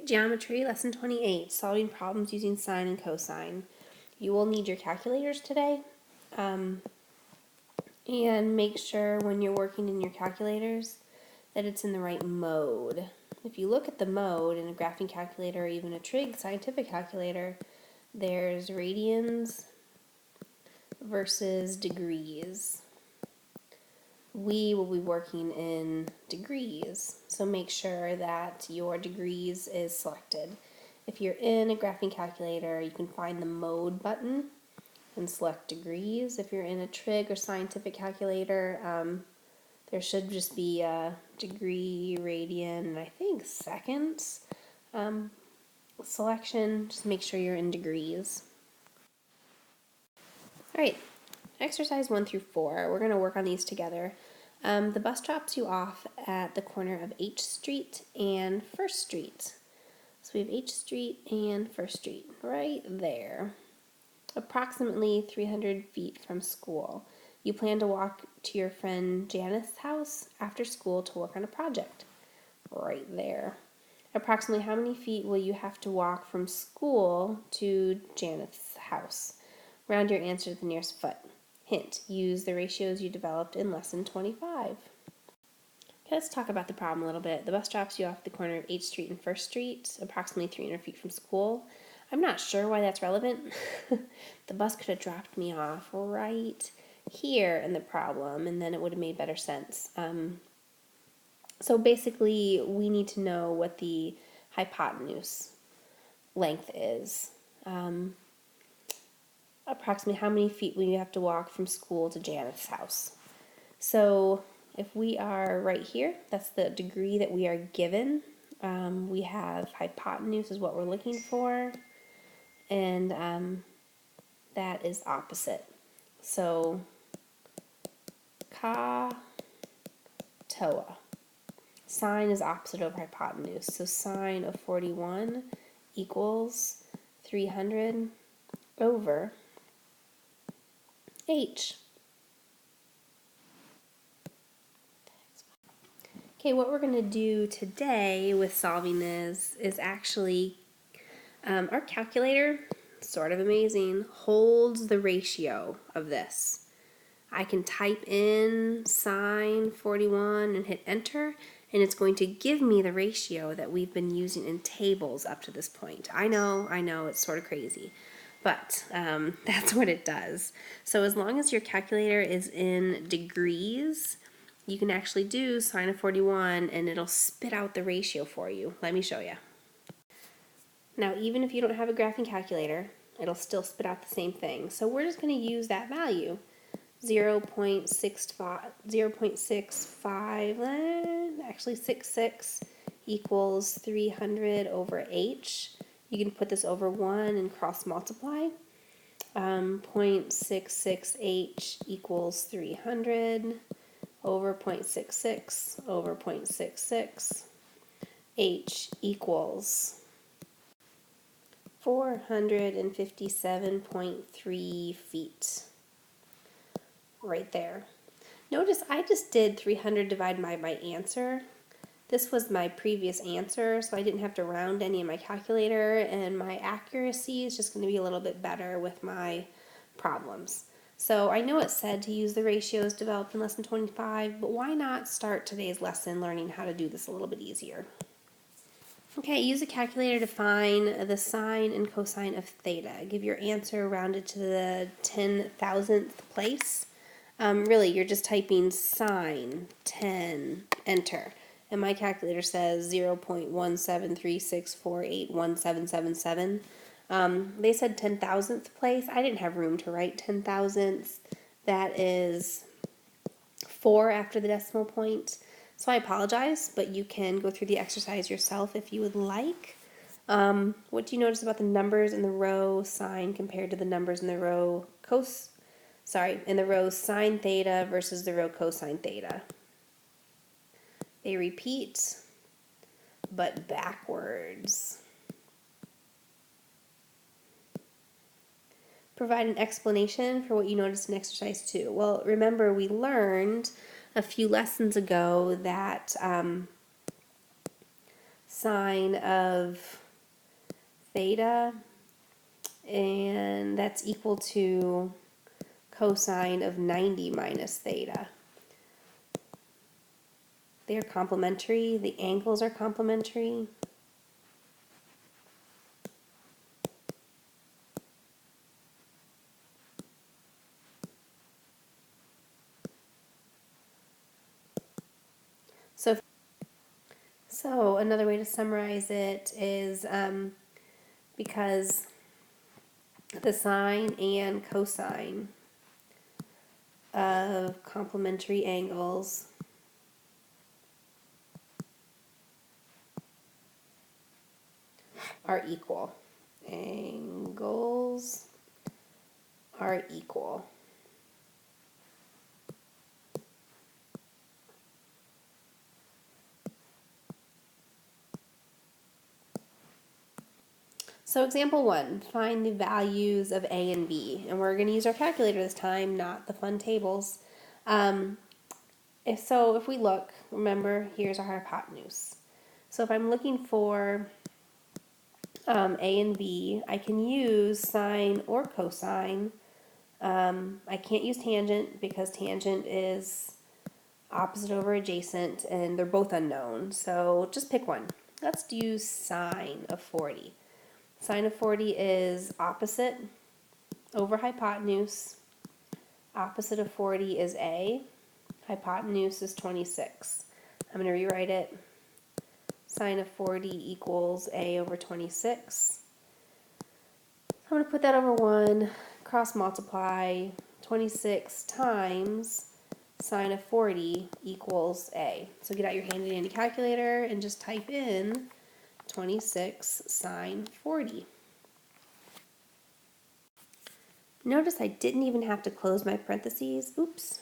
Geometry, Lesson 28, solving problems using sine and cosine. You will need your calculators today, and make sure when you're working in your calculators that it's in the right mode. If you look at the mode in a graphing calculator or even a trig scientific calculator, there's radians versus degrees. We will be working in degrees, so make sure that your degrees is selected. If you're in a graphing calculator, you can find the mode button and select degrees. If you're in a trig or scientific calculator, there should just be a degree, radian, and I think seconds selection. Just make sure you're in degrees. All right, exercise 1 through 4. We're going to work on these together. The bus drops you off at the corner of H Street and First Street. So we have H Street and First Street right there. Approximately 300 feet from school. You plan to walk to your friend Janice's house after school to work on a project. Right there. Approximately how many feet will you have to walk from school to Janice's house? Round your answer to the nearest foot. Hint, use the ratios you developed in lesson 25. Okay, let's talk about the problem a little bit. The bus drops you off at the corner of H Street and First Street, approximately 300 feet from school. I'm not sure why that's relevant. The bus could have dropped me off right here in the problem, and then it would have made better sense. So basically, we need to know what the hypotenuse length is. Approximately how many feet will you have to walk from school to Janet's house? So if we are right here, that's the degree that we are given. We have hypotenuse is what we're looking for, and that is opposite. So ka, toa. Sine is opposite over hypotenuse. So sine of 41 equals 300 over h. Okay, what we're going to do today with solving this is actually our calculator, sort of amazing, holds the ratio of this. I can type in sine 41 and hit enter, and it's going to give me the ratio that we've been using in tables up to this point. I know, it's sort of crazy, but that's what it does. So as long as your calculator is in degrees, you can actually do sine of 41 and it'll spit out the ratio for you. Let me show you. Now, even if you don't have a graphing calculator, it'll still spit out the same thing. So we're just going to use that value. 0.65, actually 66 equals 300 over h. You can put this over 1 and cross multiply. 0.66h equals 300 over 0.66 over 0.66. H equals 457.3 feet. Right there. Notice I just did 300 divided by my answer. This was my previous answer, so I didn't have to round any in my calculator, and my accuracy is just going to be a little bit better with my problems. So I know it said to use the ratios developed in lesson 25, but why not start today's lesson learning how to do this a little bit easier? Okay, use a calculator to find the sine and cosine of theta. Give your answer rounded to the 10,000th place. Really, you're just typing sine, 10, enter. And my calculator says 0.1736481777. They said 10,000th place. I didn't have room to write 10,000ths. That is 4 after the decimal point. So I apologize, but you can go through the exercise yourself if you would like. What do you notice about the numbers in the row sine compared to the numbers in the row in the row sine theta versus the row cosine theta? They repeat, but backwards. Provide an explanation for what you noticed in exercise 2. Well, remember we learned a few lessons ago that sine of theta, and that's equal to cosine of 90 minus theta. They're complementary. The angles are complementary. So another way to summarize it is because the sine and cosine of complementary angles are equal. Angles are equal. So example 1, find the values of A and B. And we're going to use our calculator this time, not the fun tables. If we look, remember, here's our hypotenuse. So if I'm looking for A and B, I can use sine or cosine. I can't use tangent because tangent is opposite over adjacent and they're both unknown. So just pick one. Let's use sine of 40. Sine of 40 is opposite over hypotenuse. Opposite of 40 is A. Hypotenuse is 26. I'm going to rewrite it. Sine of 40 equals A over 26. I'm going to put that over 1, cross multiply. 26 times sine of 40 equals A. So get out your handy dandy calculator and just type in 26 sine 40. Notice I didn't even have to close my parentheses. Oops.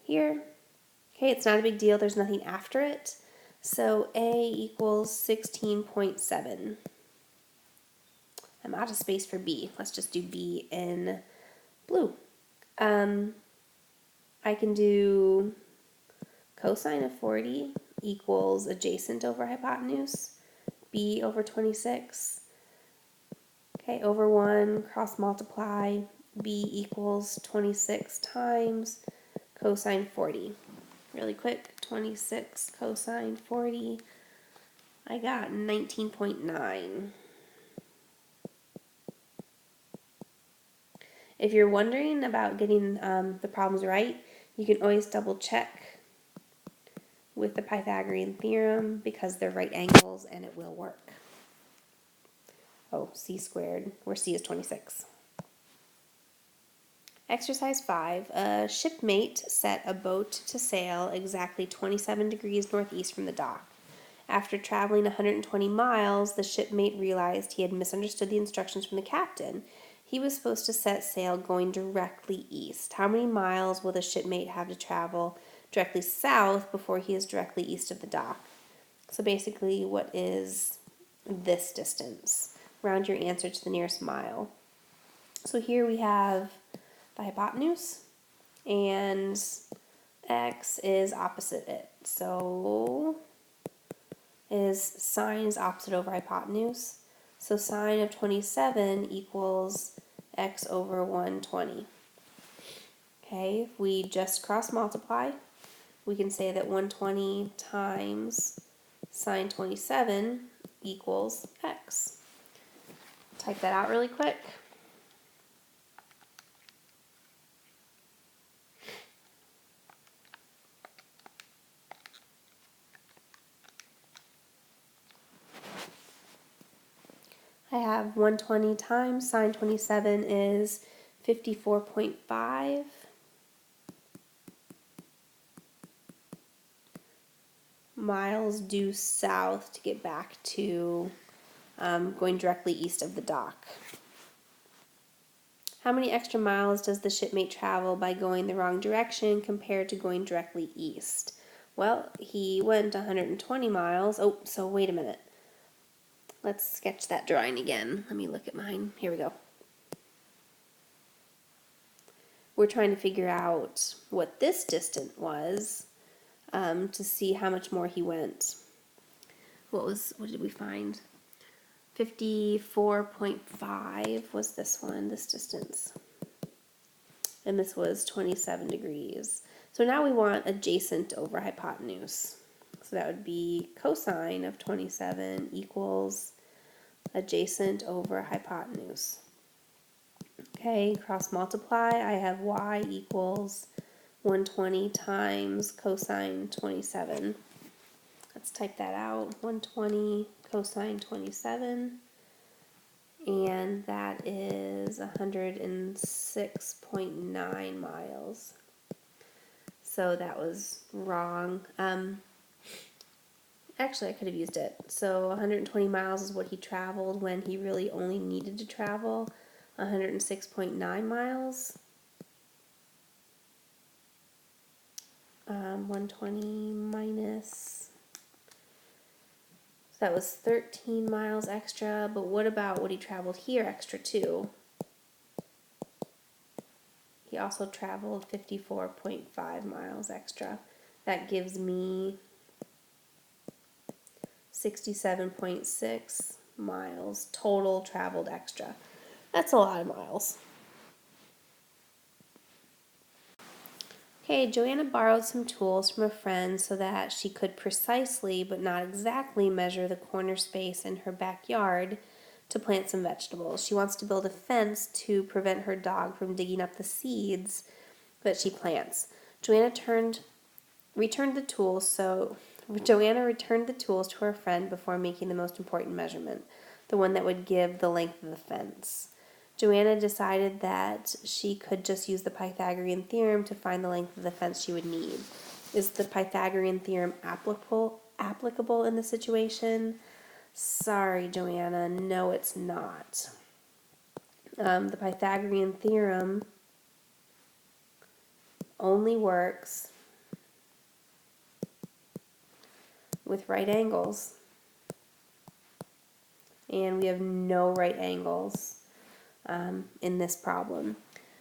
Here. Okay, it's not a big deal. There's nothing after it. So A equals 16.7. I'm out of space for B. Let's just do B in blue. I can do cosine of 40 equals adjacent over hypotenuse, B over 26. Okay, over 1, cross multiply, B equals 26 times cosine 40. Really quick, 26 cosine 40, I got 19.9. If you're wondering about getting the problems right, you can always double check with the Pythagorean Theorem because they're right angles and it will work. Oh, c squared, where c is 26. Exercise 5. A shipmate set a boat to sail exactly 27 degrees northeast from the dock. After traveling 120 miles, the shipmate realized he had misunderstood the instructions from the captain. He was supposed to set sail going directly east. How many miles will the shipmate have to travel directly south before he is directly east of the dock? So basically, what is this distance? Round your answer to the nearest mile. So here we have the hypotenuse, and x is opposite it. So sine is opposite over hypotenuse. So sine of 27 equals x over 120. Okay, if we just cross multiply, we can say that 120 times sine 27 equals x. Type that out really quick. I have 120 times sine 27 is 54.5. miles due south to get back to going directly east of the dock. How many extra miles does the shipmate travel by going the wrong direction compared to going directly east? Well, he went 120 miles. Oh, so wait a minute. Let's sketch that drawing again. Let me look at mine. Here we go. We're trying to figure out what this distance was to see how much more he went. what did we find? 54.5 was this one, this distance. And this was 27 degrees. So now we want adjacent over hypotenuse. So that would be cosine of 27 equals adjacent over hypotenuse. Okay, cross multiply, I have y equals 120 times cosine 27. Let's type that out, 120 cosine 27, and that is 106.9 miles. So that was wrong. Actually, I could have used it. So 120 miles is what he traveled when he really only needed to travel 106.9 miles. 120 minus, so that was 13 miles extra, but what about what he traveled here extra too? He also traveled 54.5 miles extra. That gives me 67.6 miles total traveled extra. That's a lot of miles. Okay, Joanna borrowed some tools from a friend so that she could precisely but not exactly measure the corner space in her backyard to plant some vegetables. She wants to build a fence to prevent her dog from digging up the seeds that she plants. Joanna returned the tools to her friend before making the most important measurement, the one that would give the length of the fence. Joanna decided that she could just use the Pythagorean theorem to find the length of the fence she would need. Is the Pythagorean theorem applicable in this situation? Sorry, Joanna, no, it's not. The Pythagorean theorem only works with right angles, and we have no right angles in this problem,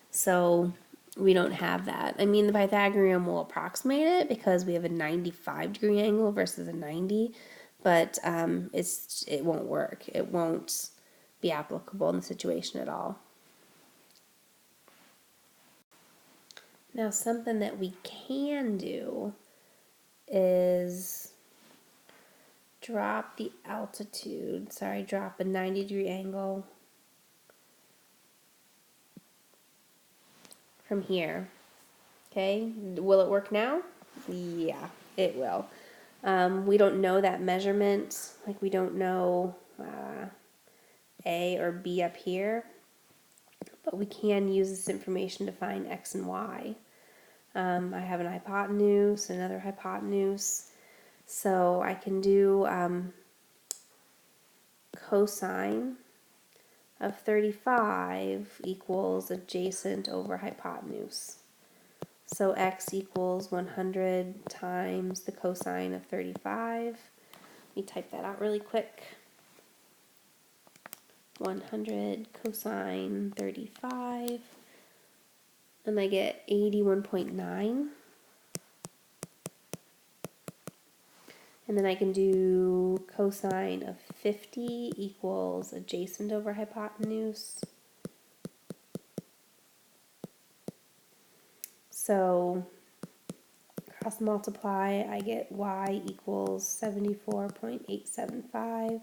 so we don't have that. I mean, the Pythagorean will approximate it because we have a 95-degree angle versus a 90, but it won't work. It won't be applicable in the situation at all. Now, something that we can do is drop a 90-degree angle from here. Okay, will it work now? Yeah, it will. We don't know that measurement, like we don't know A or B up here, but we can use this information to find X and Y. I have an hypotenuse, another hypotenuse, so I can do cosine of 35 equals adjacent over hypotenuse. So x equals 100 times the cosine of 35. Let me type that out really quick. 100 cosine 35, and I get 81.9. And then I can do cosine of 50 equals adjacent over hypotenuse. So cross multiply, I get y equals 74.875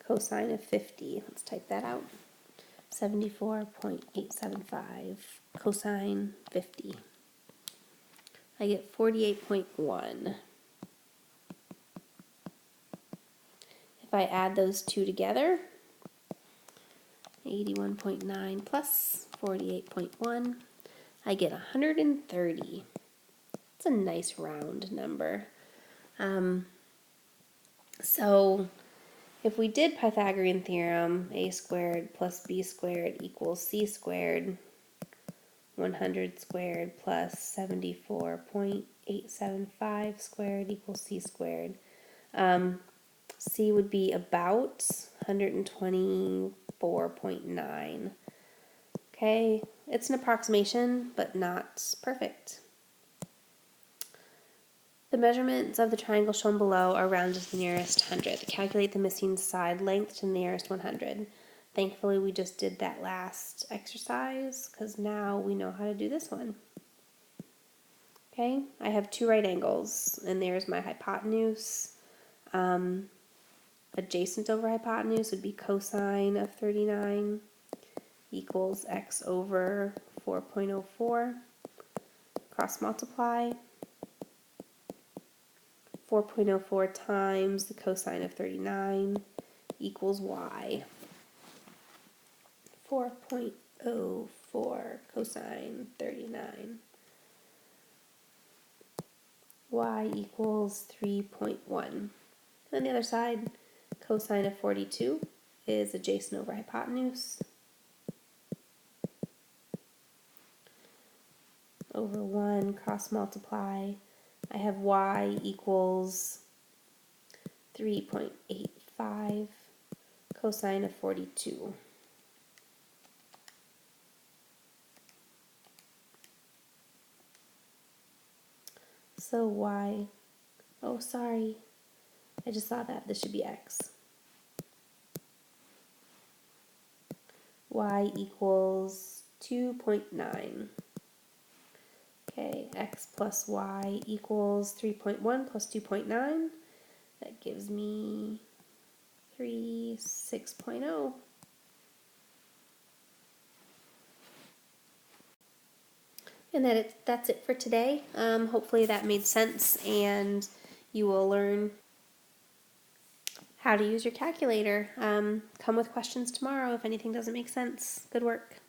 cosine of 50. Let's type that out. 74.875 cosine 50. I get 48.1. If I add those two together, 81.9 plus 48.1, I get 130. It's a nice round number. So if we did Pythagorean theorem, a squared plus b squared equals c squared, 100 squared plus 74.875 squared equals c squared. C would be about 124.9. Okay, it's an approximation, but not perfect. The measurements of the triangle shown below are rounded to the nearest 100. Calculate the missing side length to the nearest 100. Thankfully, we just did that last exercise because now we know how to do this one. Okay, I have two right angles, and there's my hypotenuse. Adjacent over hypotenuse would be cosine of 39 equals x over 4.04. Cross multiply. 4.04 times the cosine of 39 equals y. 4.04 cosine 39. Y equals 3.1. On the other side, cosine of 42 is adjacent over hypotenuse. Over 1, cross multiply. I have y equals 3.85 cosine of 42. So y, oh sorry, I just saw that, this should be x. Y equals 2.9. Okay, x plus y equals 3.1 plus 2.9. That gives me 6.0. And that's it for today. Hopefully that made sense and you will learn how to use your calculator. Come with questions tomorrow if anything doesn't make sense. Good work.